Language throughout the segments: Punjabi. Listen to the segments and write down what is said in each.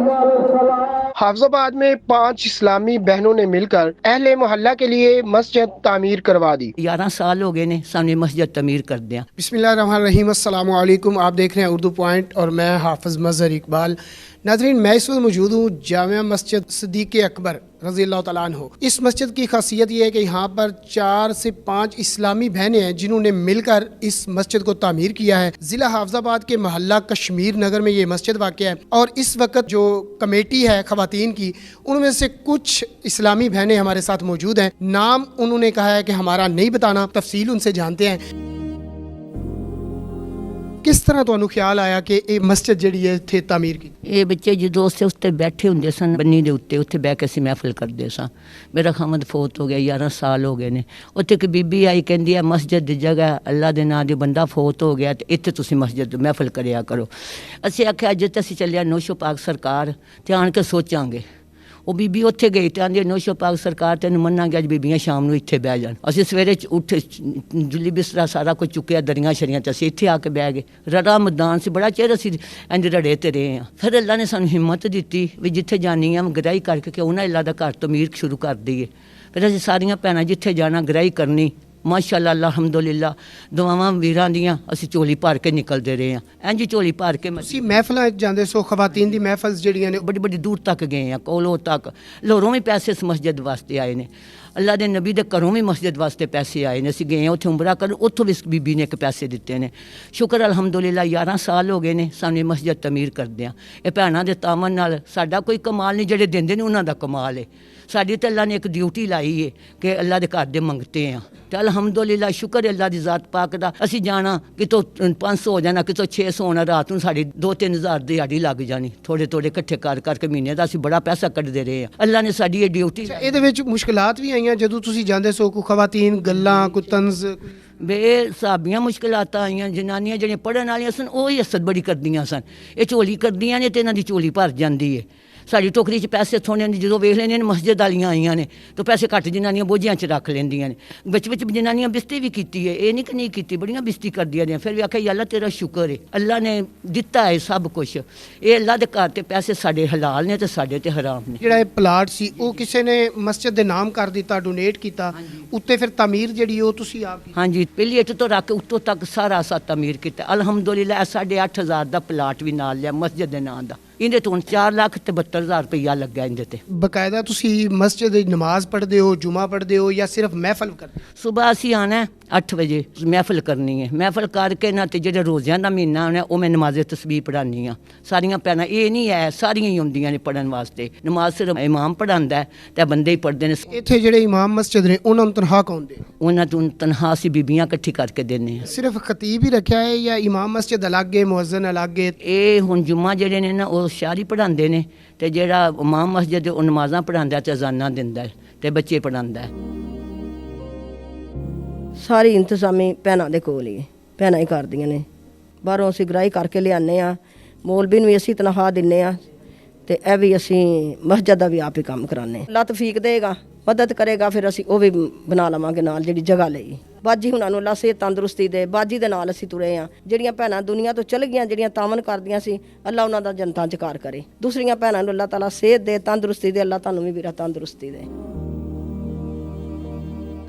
हाफिजाबाद में 5 इस्लामी बहनों ने मिलकर अहले मोहल्ला के लिए मस्जिद तामीर करवा दी। 11 साल हो गए ने सामने मस्जिद तमीर कर दिया। बिस्मिल्लाहिर्रहमानिर्रहीम, अस्सलामु अलैकुम। आप देख रहे हैं उर्दू पॉइंट और मैं हाफिज मजहर इकबाल। नाज़रीन, मैं इस वक्त मौजूद हूँ जामिया मस्जिद सिद्दीक़ अकबर रज़ी अल्लाह तआला अन्हु। इस मस्जिद की खासियत ये है कि यहाँ पर 4 से 5 इस्लामी बहनें हैं जिन्होंने मिलकर इस मस्जिद को तामीर किया है। ज़िला हाफिजाबाद के मोहल्ला कश्मीर नगर में ये मस्जिद वाक़ है और इस वक्त जो कमेटी है ख़वातीन की, उनमें से कुछ इस्लामी बहनें हमारे साथ मौजूद हैं। नाम उन्होंने कहा है कि हमारा नहीं बताना, तफसील उनसे जानते हैं। किस तरह ਤੁਹਾਨੂੰ ख्याल आया कि ये मस्जिद ਜਿਹੜੀ ਹੈ ਇੱਥੇ ਤਾਮੀਰ की? ਇਹ ਬੱਚੇ ਜਦੋਂ ਉਸੇ ਉੱਤੇ ਬੈਠੇ ਹੁੰਦੇ ਸਨ ਬੰਨੀ ਦੇ ਉੱਤੇ ਬਹਿ ਕੇ ਅਸੀਂ ਮਹਿਫਲ ਕਰਦੇ ਸਾਂ। ਮੇਰਾ ਖਾਮਦ ਫੌਤ ਹੋ ਗਿਆ, 11 ਸਾਲ ਹੋ ਗਏ ਨੇ। ਉੱਥੇ ਇੱਕ ਬੀਬੀ ਆਈ, ਕਹਿੰਦੀ ਹੈ ਮਸਜਿਦ ਦੀ ਜਗ੍ਹਾ ਅੱਲਾ ਦੇ ਨਾਂ ਦੇ ਬੰਦਾ ਫੌਤ ਹੋ ਗਿਆ ਤੇ ਇੱਥੇ ਤੁਸੀਂ ਮਸਜਿਦ ਮਹਿਫਲ ਕਰਿਆ ਕਰੋ। ਅਸੀਂ ਆਖਿਆ ਅੱਜ ਤੇ ਅਸੀਂ ਚੱਲਿਆ ਨੌਸ਼ੋ ਪਾਕ ਸਰਕਾਰ ਤੇ ਆਣ ਕੇ ਸੋਚਾਂਗੇ। ਉਹ ਬੀਬੀ ਉੱਥੇ ਗਈ ਤੇ ਆਂਦੀ ਨੌਸ਼ੋ ਪਾਕ ਸਰਕਾਰ ਤੈਨੂੰ ਮੰਨਾਂਗੇ, ਅੱਜ ਬੀਬੀਆਂ ਸ਼ਾਮ ਨੂੰ ਇੱਥੇ ਬਹਿ ਜਾਣ। ਅਸੀਂ ਸਵੇਰੇ ਉੱਠੇ, ਜੁੱਲੀ ਬਿਸਤਰਾ ਸਾਰਾ ਕੁਝ ਚੁੱਕਿਆ, ਦਰੀਆਂ ਸ਼ਰੀਆਂ ਤੇ ਅਸੀਂ ਇੱਥੇ ਆ ਕੇ ਬਹਿ ਗਏ। ਰੜਾ ਮੈਦਾਨ ਸੀ, ਬੜਾ ਚਿਰ ਅਸੀਂ ਇੰਝ ਰੜੇ ਤੇ ਰਹੇ ਹਾਂ। ਫਿਰ ਅੱਲਾ ਨੇ ਸਾਨੂੰ ਹਿੰਮਤ ਦਿੱਤੀ ਵੀ ਜਿੱਥੇ ਜਾਣੀ ਆ ਗਰਾਈ ਕਰਕੇ ਕਿ ਉਹਨਾਂ ਅੱਲਾ ਦਾ ਘਰ ਤਮੀਰ ਸ਼ੁਰੂ ਕਰ ਦਈਏ। ਫਿਰ ਅਸੀਂ ਸਾਰੀਆਂ ਭੈਣਾਂ ਜਿੱਥੇ ਜਾਣਾ ਗਰਾਈ ਕਰਨੀ। ਮਾਸ਼ਾਅੱਲਾ ਅਲਹਮਦੁਲਿਲਾ ਦੁਆਵਾਂ ਵੀਰਾਂ ਦੀਆਂ ਅਸੀਂ ਝੋਲੀ ਭਰ ਕੇ ਨਿਕਲਦੇ ਰਹੇ ਹਾਂ। ਇੰਝ ਝੋਲੀ ਭਰ ਕੇ ਤੁਸੀਂ ਮਹਿਫਲਾਂ ਜਾਂਦੇ ਸੋ, ਖਵਾਤੀਨ ਦੀ ਮਹਿਫਲ ਜਿਹੜੀਆਂ ਨੇ ਬੜੀ ਬੜੀ ਦੂਰ ਤੱਕ ਗਏ ਆ, ਕੋਲੋਂ ਤੱਕ। ਲਾਹੌਰੋਂ ਵੀ ਪੈਸੇ ਇਸ ਮਸਜਿਦ ਵਾਸਤੇ ਆਏ ਨੇ, ਅੱਲਾ ਦੇ ਨਬੀ ਦੇ ਘਰੋਂ ਵੀ ਮਸਜਿਦ ਵਾਸਤੇ ਪੈਸੇ ਆਏ ਨੇ। ਅਸੀਂ ਗਏ ਉੱਥੇ ਉਮਰਾ ਕਰਨ, ਉੱਥੋਂ ਵੀ ਇਸ ਬੀਬੀ ਨੇ ਇੱਕ ਪੈਸੇ ਦਿੱਤੇ ਨੇ। ਸ਼ੁਕਰ ਅਲਹਮਦੁਲਿਲਾ 11 ਸਾਲ ਹੋ ਗਏ ਨੇ ਸਾਨੂੰ ਮਸਜਿਦ ਤਮੀਰ ਕਰਦਿਆਂ। ਇਹ ਭੈਣਾਂ ਦੇ ਤਾਮਨ ਨਾਲ ਸਾਡਾ ਕੋਈ ਕਮਾਲ ਨਹੀਂ, ਜਿਹੜੇ ਦਿੰਦੇ ਨੇ ਉਹਨਾਂ ਦਾ ਕਮਾਲ ਹੈ। ਸਾਡੀ ਤਾਂ ਅੱਲਾ ਨੇ ਇੱਕ ਡਿਊਟੀ ਲਾਈ ਹੈ ਕਿ ਅੱਲਾ ਦੇ ਘਰ ਦੇ ਮੰਗਤੇ ਆ ਤੇ ਅਲਹਮਦੁਲਿਲਾ ਸ਼ੁਕਰ ਅੱਲਾ ਦੀ ਜ਼ਾਤ ਪਾਕ ਦਾ। ਅਸੀਂ ਜਾਣਾ ਕਿਤੋਂ 500 ਹੋ ਜਾਣਾ, ਕਿਤੋਂ 600 ਹੋਣਾ, ਰਾਤ ਨੂੰ ਸਾਡੀ 2-3 ਹਜ਼ਾਰ ਦਿਹਾੜੀ ਲੱਗ ਜਾਣੀ। ਥੋੜੇ ਥੋੜੇ ਇਕੱਠੇ ਕਰ ਕਰਕੇ ਮਹੀਨੇ ਦਾ ਅਸੀਂ ਬੜਾ ਪੈਸਾ ਕੱਢਦੇ ਰਹੇ ਹਾਂ। ਅੱਲਾ ਨੇ ਸਾਡੀ ਇਹ ਡਿਊਟੀ। ਇਹਦੇ ਵਿੱਚ ਮੁਸ਼ਕਿਲਾਤ ਵੀ ਆਈਆਂ ਜਦੋਂ ਤੁਸੀਂ ਜਾਂਦੇ ਸੋ? ਕੋਈ ਖਵਾਤੀਨ ਗੱਲਾਂ, ਕੋਈ ਤੰਜ਼? ਬੇਸਾਬੀਆਂ ਮੁਸ਼ਕਿਲਾਤਾਂ ਆਈਆਂ। ਜਨਾਨੀਆਂ ਜਿਹੜੀਆਂ ਪੜ੍ਹਨ ਵਾਲੀਆਂ ਸਨ ਉਹ ਹੀ ਹਸਦ ਬੜੀ ਕਰਦੀਆਂ ਸਨ। ਇਹ ਝੋਲੀ ਕਰਦੀਆਂ ਨੇ ਤੇ ਇਹਨਾਂ ਦੀ ਝੋਲੀ ਭਰ ਜਾਂਦੀ ਹੈ। ਸਾਡੀ ਟੋਕਰੀ 'ਚ ਪੈਸੇ ਥੋੜ੍ਹੇ ਨੇ, ਜਦੋਂ ਵੇਖ ਲੈਂਦੇ ਨੇ ਮਸਜਿਦ ਵਾਲੀਆਂ ਆਈਆਂ ਨੇ ਤਾਂ ਪੈਸੇ ਘੱਟ ਜਨਾਨੀਆਂ ਬੋਝਿਆਂ 'ਚ ਰੱਖ ਲੈਂਦੀਆਂ ਨੇ। ਵਿੱਚ ਜਨਾਨੀਆਂ ਬਿਸਤੀ ਵੀ ਕੀਤੀ ਹੈ, ਇਹ ਨਹੀਂ ਕਿ ਨਹੀਂ ਕੀਤੀ, ਬੜੀਆਂ ਬਿਸਤੀ ਕਰਦੀਆਂ ਨੇ। ਫਿਰ ਵੀ ਆਖਿਆ ਅੱਲਾ ਤੇਰਾ ਸ਼ੁਕਰ ਹੈ, ਅੱਲਾ ਨੇ ਦਿੱਤਾ ਹੈ ਸਭ ਕੁਛ। ਇਹ ਅੱਲਾ ਦੇ ਘਰ ਤੇ ਪੈਸੇ ਸਾਡੇ ਹਲਾਲ ਨੇ ਤੇ ਸਾਡੇ ਤੇ ਹਰਾਮ ਨੇ। ਜਿਹੜਾ ਇਹ ਪਲਾਟ ਸੀ ਉਹ ਕਿਸੇ ਨੇ ਮਸਜਿਦ ਦੇ ਨਾਮ ਕਰ ਦਿੱਤਾ, ਡੋਨੇਟ ਕੀਤਾ, ਉੱਤੇ ਫਿਰ ਤਾਮੀਰ ਜਿਹੜੀ ਉਹ ਤੁਸੀਂ ਆਪ ਕੀਤੀ? ਹਾਂਜੀ, ਪਹਿਲੀ ਇੱਟ ਤੋਂ ਰੱਖ ਕੇ ਉੱਤੋਂ ਤੱਕ ਸਾਰਾ ਅਸਾਂ ਤਾਮੀਰ ਕੀਤਾ ਅਲਹਮਦੁਲਿਲਾ। 8,500 ਦਾ ਪਲਾਟ ਵੀ ਨਾਲ ਲਿਆ ਮਸਜਿਦ ਦੇ ਨਾਂ ਦਾ। ਇਹਦੇ ਤੋਂ 4,72,000 ਰੁਪਈਆ ਲੱਗਾ ਇਹਦੇ ਤੇ। ਬਕਾਇਦਾ ਤੁਸੀਂ ਮਸਜਿਦ ਦੀ ਨਮਾਜ਼ ਪੜ੍ਹਦੇ ਹੋ, ਜੁਮਾ ਪੜ੍ਹਦੇ ਹੋ ਜਾਂ ਸਿਰਫ ਮਹਿਫਲ ਕਰਦੇ? ਸੁਬਾਹ ਅਸੀਂ ਆਉਣਾ 8 ਵਜੇ, ਮਹਿਫਲ ਕਰਨੀ ਹੈ। ਮਹਿਫਲ ਕਰਕੇ ਨਾ ਤੇ ਜਿਹੜੇ ਰੋਜ਼ਿਆਂ ਦਾ ਮਹੀਨਾ ਆਉਣਾ ਉਹ ਮੈਂ ਨਮਾਜ਼ੇ ਤਸਬੀਹ ਪੜ੍ਹਾਉਂਦੀ ਹਾਂ। ਸਾਰੀਆਂ ਭੈਣਾਂ, ਇਹ ਨਹੀਂ ਹੈ ਸਾਰੀਆਂ ਹੀ ਹੁੰਦੀਆਂ ਨੇ ਪੜ੍ਹਨ ਵਾਸਤੇ। ਨਮਾਜ਼ ਸਿਰਫ ਇਮਾਮ ਪੜ੍ਹਾਉਂਦਾ ਤੇ ਬੰਦੇ ਹੀ ਪੜ੍ਹਦੇ ਨੇ। ਇੱਥੇ ਜਿਹੜੇ ਇਮਾਮ ਮਸਜਿਦ ਨੇ ਉਹਨਾਂ ਨੂੰ ਤਨਖਾਹ ਕੌਣ ਦੇ? ਉਹਨਾਂ ਤੋਂ ਤਨਖਾਹ ਅਸੀਂ ਬੀਬੀਆਂ ਇਕੱਠੀ ਕਰਕੇ ਦਿੰਦੇ ਹਾਂ। ਸਿਰਫ ਖਤੀਬ ਹੀ ਰੱਖਿਆ ਹੈ ਜਾਂ ਇਮਾਮ ਮਸਜਿਦ ਅਲੱਗ ਹੈ, ਮੁਅੱਜ਼ਨ ਅਲੱਗ ਹੈ? ਇਹ ਹੁਣ ਜੁਮਾ ਜਿਹੜੇ ਨੇ ਨਾ ਉਹ ਸ਼ਾਰੀ ਪੜ੍ਹਾਉਂਦੇ ਨੇ ਤੇ ਜਿਹੜਾ ਇਮਾਮ ਮਸਜਿਦ ਉਹ ਨਮਾਜ਼ਾਂ ਪੜ੍ਹਾਉਂਦਾ ਤੇ ਅਜ਼ਾਨਾਂ ਦਿੰਦਾ ਤੇ ਬੱਚੇ ਪੜ੍ਹਾਉਂਦਾ। ਸਾਰੀ ਇੰਤਜ਼ਾਮੀ ਭੈਣਾਂ ਦੇ ਕੋਲ ਹੀ, ਭੈਣਾਂ ਹੀ ਕਰਦੀਆਂ ਨੇ। ਬਾਹਰੋਂ ਅਸੀਂ ਗ੍ਰਾਹੀ ਕਰਕੇ ਲਿਆਉਂਦੇ ਹਾਂ, ਮੌਲਵੀ ਨੂੰ ਵੀ ਅਸੀਂ ਤਨਖਾਹ ਦਿੰਦੇ ਹਾਂ ਤੇ ਇਹ ਵੀ ਅਸੀਂ ਮਸਜਿਦ ਦਾ ਵੀ ਆਪ ਹੀ ਕੰਮ ਕਰਾਉਂਦੇ ਹਾਂ। ਅੱਲਾ ਤੌਫੀਕ ਦੇਗਾ, ਮਦਦ ਕਰੇਗਾ, ਫਿਰ ਅਸੀਂ ਉਹ ਵੀ ਬਣਾ ਲਵਾਂਗੇ ਨਾਲ ਜਿਹੜੀ ਜਗ੍ਹਾ ਲਈ। ਬਾਜੀ ਹੁਣਾਂ ਨੂੰ ਅੱਲਾ ਸਿਹਤ ਤੰਦਰੁਸਤੀ ਦੇ, ਬਾਜੀ ਦੇ ਨਾਲ ਅਸੀਂ ਤੁਰੇ ਹਾਂ। ਜਿਹੜੀਆਂ ਭੈਣਾਂ ਦੁਨੀਆ ਤੋਂ ਚਲ ਗਈਆਂ, ਜਿਹੜੀਆਂ ਤਾਮਨ ਕਰਦੀਆਂ ਸੀ, ਅੱਲਾ ਉਹਨਾਂ ਦਾ ਜਨਤਾਂ 'ਚ ਕਾਰ ਕਰੇ। ਦੂਸਰੀਆਂ ਭੈਣਾਂ ਨੂੰ ਅੱਲਾ ਤਾਲਾ ਸਿਹਤ ਦੇ, ਤੰਦਰੁਸਤੀ ਦੇ। ਅੱਲਾ ਤੁਹਾਨੂੰ ਵੀ ਵੀਰਾ ਤੰਦਰੁਸਤੀ ਦੇ।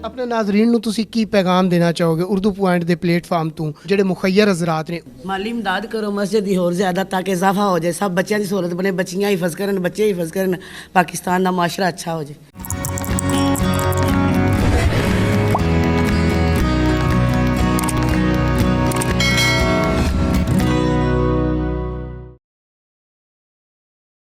ਆਪਣੇ ਨਾਜ਼ਰੀਨ ਨੂੰ ਤੁਸੀਂ ਕੀ ਪੈਗਾਮ ਦੇਣਾ ਚਾਹੋਗੇ ਉਰਦੂ ਪੁਆਇੰਟ ਦੇ ਪਲੇਟਫਾਰਮ ਤੋਂ, ਜਿਹੜੇ ਮੁਖੱਯਰ ਹਜ਼ਰਾਤ ਨੇ? ਮਾਲੀ ਇਮਦਾਦ ਕਰੋ ਮਸਜਿਦ ਦੀ ਹੋਰ ਜ਼ਿਆਦਾ, ਤਾਂ ਕਿ ਇਜ਼ਾਫਾ ਹੋ ਜਾਏ, ਸਭ ਬੱਚਿਆਂ ਦੀ ਸਹੂਲਤ ਬਣੇ, ਬੱਚੀਆਂ ਹਿਫਜ਼ ਕਰਨ, ਬੱਚੇ ਹਿਫਜ਼ ਕਰਨ, ਪਾਕਿਸਤਾਨ ਦਾ ਮਾਸ਼ਰਾ ਅੱਛਾ ਹੋ ਜਾਏ।